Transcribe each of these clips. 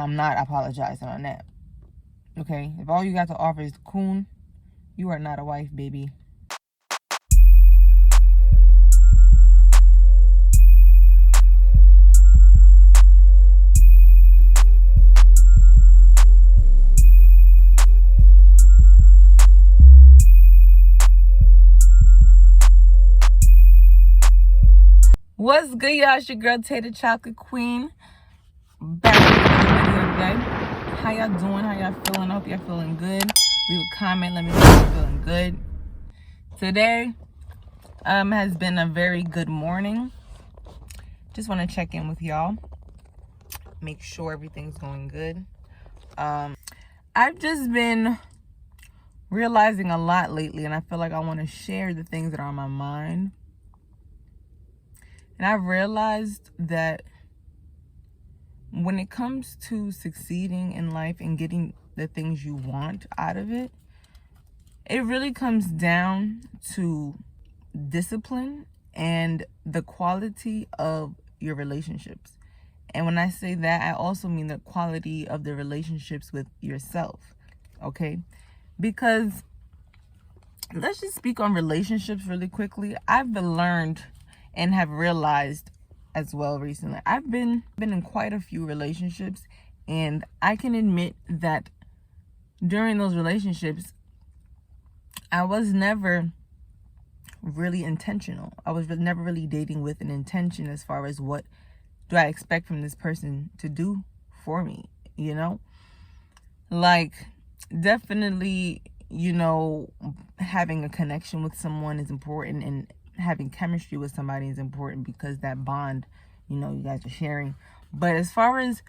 I'm not apologizing on that. Okay? If all you got to offer is coon, you are not a wife, baby. What's good, y'all? It's your girl Tater Chocolate Queen, back with another video today. How y'all doing? How y'all feeling? I hope y'all feeling good. Leave a comment, let me know if you're feeling good. Today has been a very good morning. Just want to check in with y'all, make sure everything's going good. I've just been realizing a lot lately, and I feel like I want to share the things that are on my mind. And I've realized that when it comes to succeeding in life and getting the things you want out of it, it really comes down to discipline and the quality of your relationships. And when I say that, I also mean the quality of the relationships with yourself, okay? Because let's just speak on relationships really quickly. I've learned and have realized as well recently, I've been in quite a few relationships, and I can admit that during those relationships, I was never really intentional. I was never really dating with an intention as far as what do I expect from this person to do for me, you know? Like, definitely, you know, having a connection with someone is important, and having chemistry with somebody is important because that bond, you know, you guys are sharing. But as far as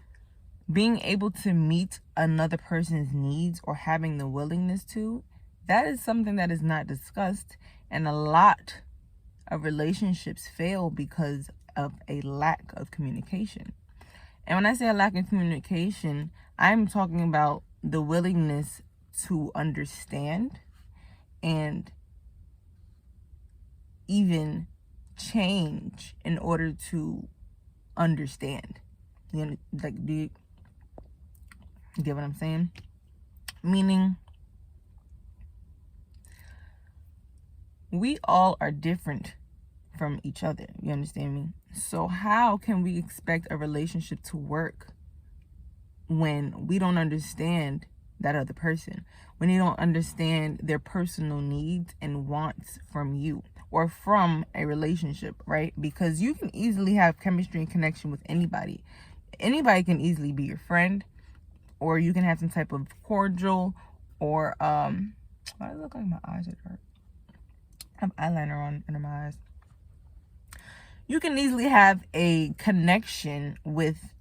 being able to meet another person's needs or having the willingness to, that is something that is not discussed. And a lot of relationships fail because of a lack of communication. And when I say a lack of communication, I'm talking about the willingness to understand and even change in order to understand. You know, like, do you get what I'm saying? Meaning, we all are different from each other. You understand me? So how can we expect a relationship to work when we don't understand that other person, when you don't understand their personal needs and wants from you or from a relationship, right? Because you can easily have chemistry and connection with anybody. Anybody can easily be your friend, or you can have some type of cordial, or why does it look like my eyes are dark? I have eyeliner on under my eyes. You can easily have a connection with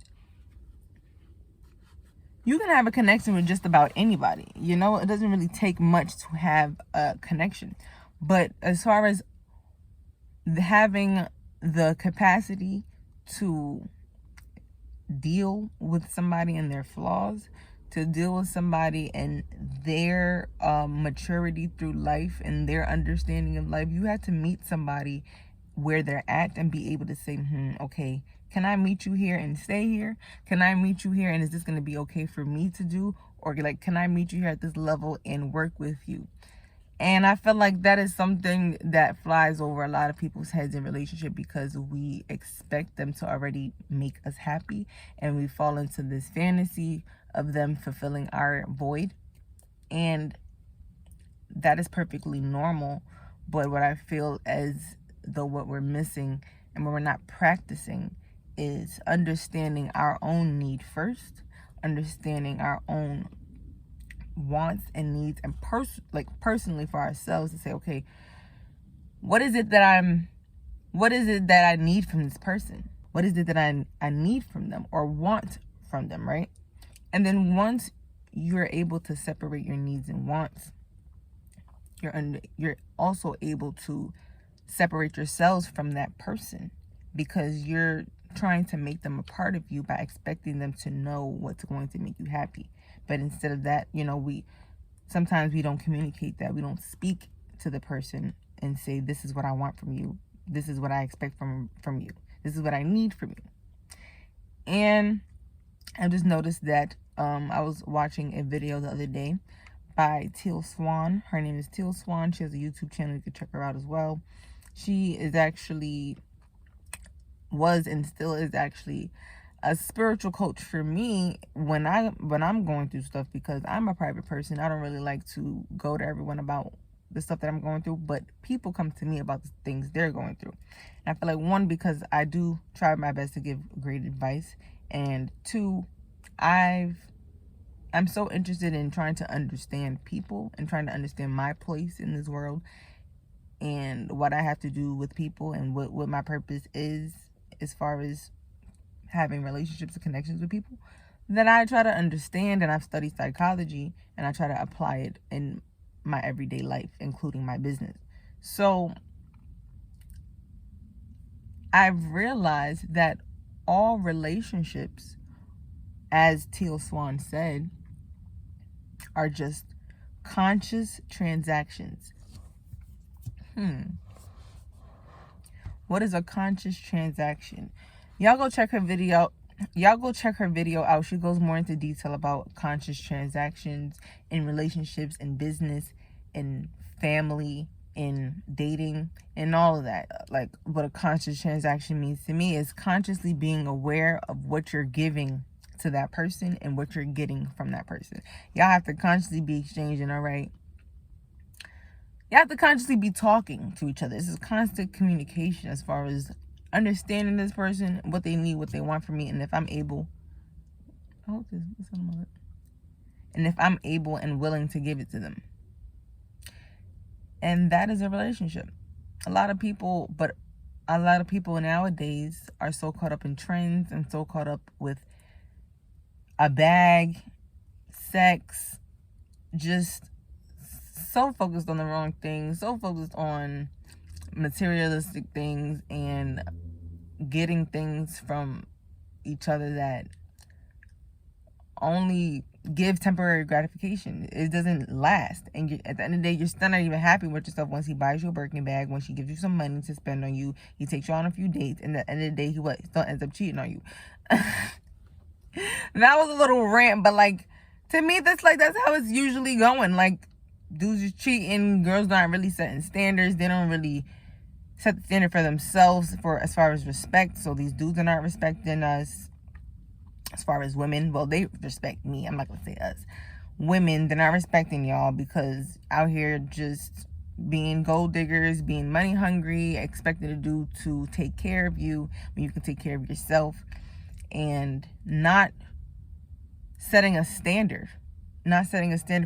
just about anybody. You know, it doesn't really take much to have a connection. But as far as having the capacity to deal with somebody and their flaws, to deal with somebody and their maturity through life and their understanding of life, you have to meet somebody where they're at and be able to say, okay, can I meet you here and stay here? Can I meet you here and is this going to be okay for me to do? Or like, can I meet you here at this level and work with you? And I feel like that is something that flies over a lot of people's heads in relationship, because we expect them to already make us happy, and we fall into this fantasy of them fulfilling our void. And that is perfectly normal. But what I feel as though what we're missing and what we're not practicing is understanding our own need first, understanding our own wants and needs, and personally for ourselves, to say, okay, what is it that I need from this person? What is it that I need from them or want from them, right? And then once you're able to separate your needs and wants, you're also able to separate yourselves from that person, because you're trying to make them a part of you by expecting them to know what's going to make you happy. But instead of that, you know, sometimes we don't communicate that. We don't speak to the person and say, this is what I want from you. This is what I expect from you. This is what I need from you. And I just noticed that I was watching a video the other day by Teal Swan. Her name is Teal Swan. She has a YouTube channel. You can check her out as well. She is actually, was and still is actually a spiritual coach for me when I'm going through stuff, because I'm a private person. I don't really like to go to everyone about the stuff that I'm going through, but people come to me about the things they're going through. And I feel like, one, because I do try my best to give great advice, and two, I'm so interested in trying to understand people and trying to understand my place in this world and what I have to do with people and what my purpose is as far as having relationships and connections with people, that I try to understand. And I've studied psychology and I try to apply it in my everyday life, including my business. So I've realized that all relationships, as Teal Swan said, are just conscious transactions. What is a conscious transaction? Y'all go check her video. Out. She goes more into detail about conscious transactions in relationships, in business, in family, in dating, and all of that. Like, what a conscious transaction means to me is consciously being aware of what you're giving to that person and what you're getting from that person. Y'all have to consciously be exchanging, all right? You have to consciously be talking to each other. This is constant communication as far as understanding this person, what they need, what they want from me, and if I'm able, and if I'm able and willing to give it to them. And that is a relationship. A lot of people nowadays are so caught up in trends and so caught up with a bag, sex, just so focused on the wrong things, so focused on materialistic things and getting things from each other that only give temporary gratification. It doesn't last. And at the end of the day, you're still not even happy with yourself once he buys you a Birkin bag, once he gives you some money to spend on you, he takes you on a few dates, and at the end of the day, he still ends up cheating on you. That was a little rant, but like, to me, that's how it's usually going. Like, dudes is cheating, girls aren't really setting standards. They don't really set the standard for themselves as far as respect. So these dudes are not respecting us. As far as women, well, they respect me. I'm not gonna say us. Women, they're not respecting y'all because out here just being gold diggers, being money hungry, expecting a dude to take care of you when you can take care of yourself, and not setting a standard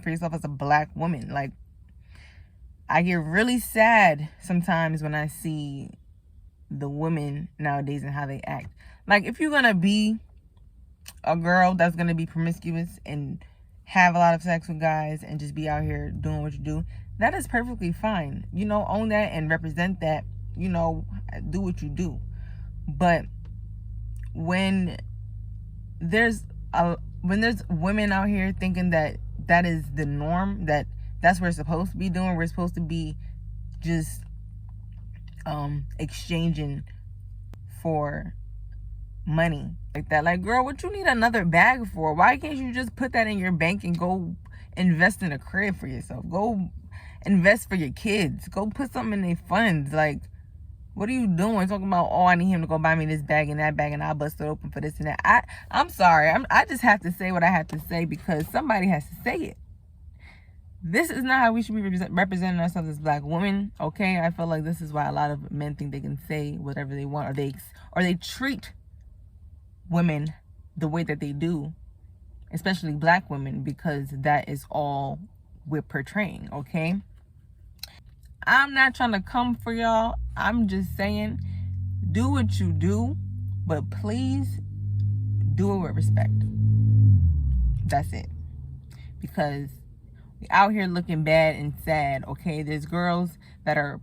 for yourself as a black woman. Like, I get really sad sometimes when I see the women nowadays and how they act. Like, if you're gonna be a girl that's gonna be promiscuous and have a lot of sex with guys and just be out here doing what you do, that is perfectly fine. Own that and represent that. Do what you do. But when there's women out here thinking that is the norm, that's what we're supposed to be doing, we're supposed to be just exchanging for money like that. Like, girl, what you need another bag for? Why can't you just put that in your bank and go invest in a crib for yourself? Go invest for your kids. Go put something in their funds. Like, what are you doing? Talking about, oh, I need him to go buy me this bag and that bag and I'll bust it open for this and that. I'm sorry. I just have to say what I have to say because somebody has to say it. This is not how we should be representing ourselves as black women, okay? I feel like this is why a lot of men think they can say whatever they want, or they treat women the way that they do, especially black women, because that is all we're portraying, okay? I'm not trying to come for y'all. I'm just saying, do what you do, but please do it with respect. That's it. Because we out here looking bad and sad, okay? There's girls that are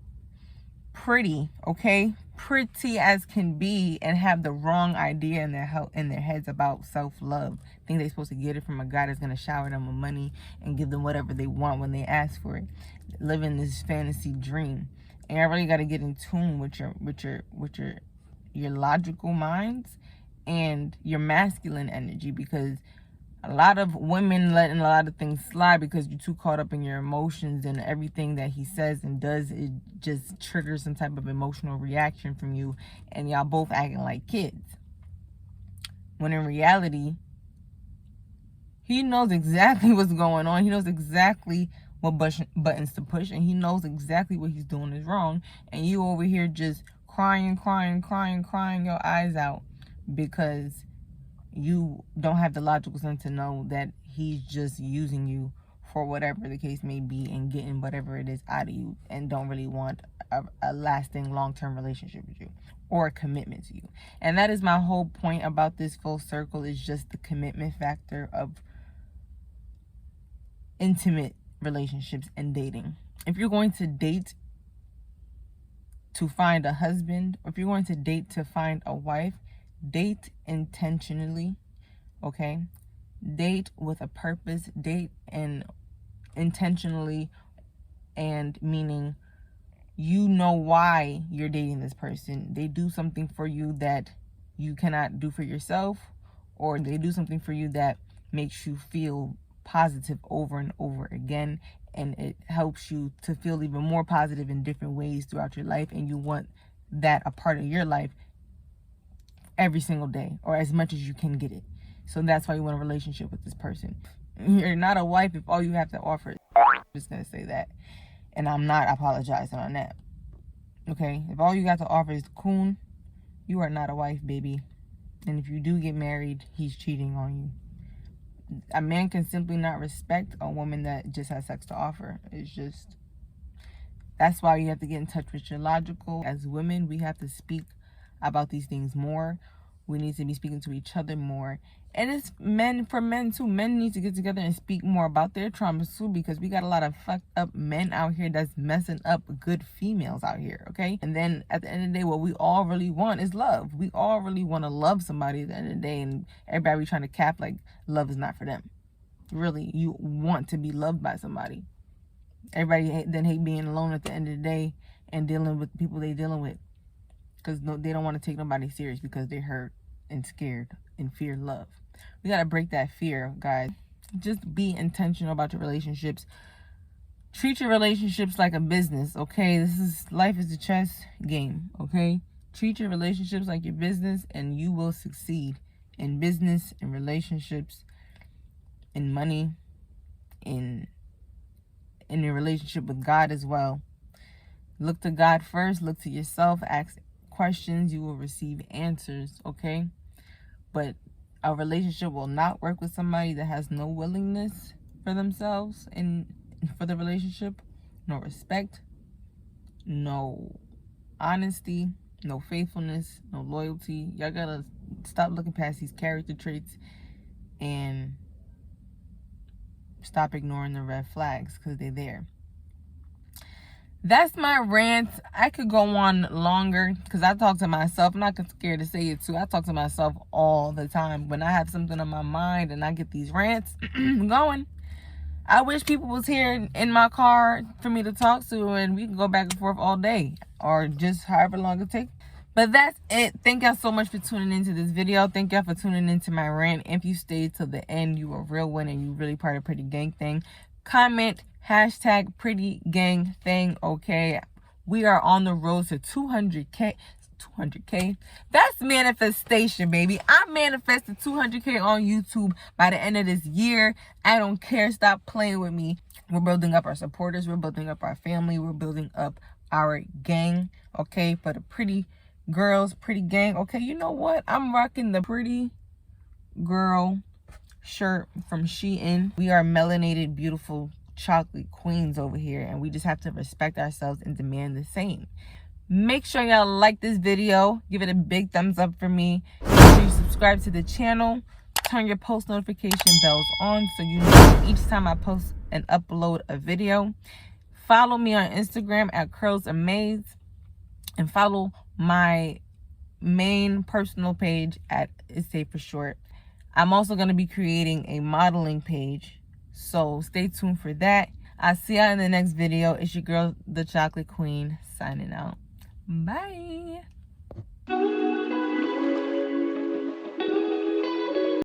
pretty, okay? Pretty as can be, and have the wrong idea in their heads about self-love. Think they're supposed to get it from a guy that's gonna shower them with money and give them whatever they want when they ask for it. Living this fantasy dream. And I really gotta get in tune with your logical minds and your masculine energy, because a lot of women letting a lot of things slide because you're too caught up in your emotions, and everything that he says and does, it just triggers some type of emotional reaction from you, and y'all both acting like kids. When in reality, he knows exactly what's going on. He knows exactly what buttons to push, and he knows exactly what he's doing is wrong. And you over here just crying your eyes out because you don't have the logical sense to know that he's just using you for whatever the case may be and getting whatever it is out of you, and don't really want a lasting long-term relationship with you or a commitment to you. And that is my whole point about this full circle, is just the commitment factor of intimate relationships and dating. If you're going to date to find a husband, or if you're going to date to find a wife, date intentionally, okay? Date with a purpose, date and intentionally, and meaning you know why you're dating this person. They do something for you that you cannot do for yourself, or they do something for you that makes you feel positive over and over again, and it helps you to feel even more positive in different ways throughout your life, and you want that a part of your life every single day, or as much as you can get it. So that's why you want a relationship with this person. You're not a wife if all you have to offer. I'm just gonna say that, and I'm not apologizing on that. Okay, if all you got to offer is coon, you are not a wife, baby. And if you do get married, he's cheating on you. A man can simply not respect a woman that just has sex to offer. It's just, that's why you have to get in touch with your logical. As women, we have to speak about these things more. We need to be speaking to each other more. And it's men, for men too. Men need to get together and speak more about their traumas too, because we got a lot of fucked up men out here that's messing up good females out here, okay? And then at the end of the day, what we all really want is love. We all really want to love somebody at the end of the day, and everybody trying to cap like love is not for them. Really, you want to be loved by somebody. Everybody then hate being alone at the end of the day and dealing with the people they dealing with, because they don't want to take nobody serious because they're hurt and scared and fear love. We got to break that fear, guys. Just be intentional about your relationships. Treat your relationships like a business, okay? Life is a chess game, okay? Treat your relationships like your business, and you will succeed in business, in relationships, in money, in your relationship with God as well. Look to God first. Look to yourself. Ask questions. You will receive answers, okay? But a relationship will not work with somebody that has no willingness for themselves and for the relationship, no respect, no honesty, no faithfulness, no loyalty. Y'all gotta stop looking past these character traits and stop ignoring the red flags, because they're there. That's my rant. I could go on longer because I talk to myself. I'm not scared to say it too. I talk to myself all the time when I have something on my mind and I get these rants going. I wish people was here in my car for me to talk to, and we can go back and forth all day, or just however long it takes. But that's it. Thank y'all so much for tuning into this video. Thank y'all for tuning into my rant. If you stayed till the end, you a real one, and you really part of Pretty Gang Thing. Comment hashtag Pretty Gang Thing, okay? We are on the road to 200K. 200K. That's manifestation, baby. I manifested 200K on YouTube by the end of this year. I don't care. Stop playing with me. We're building up our supporters. We're building up our family. We're building up our gang, okay? For the pretty girls, pretty gang. Okay, you know what? I'm rocking the pretty girl shirt from Shein. We are melanated, beautiful chocolate queens over here, and we just have to respect ourselves and demand the same. Make sure y'all like this video, give it a big thumbs up for me. Make sure you subscribe to the channel, turn your post notification bells on so you know each time I post and upload a video. Follow me on Instagram at curlsamaze, and follow my main personal page at It's Safe for Short. I'm also going to be creating a modeling page, so stay tuned for that. I'll see y'all in the next video. It's your girl, the Chocolate Queen, signing out. Bye.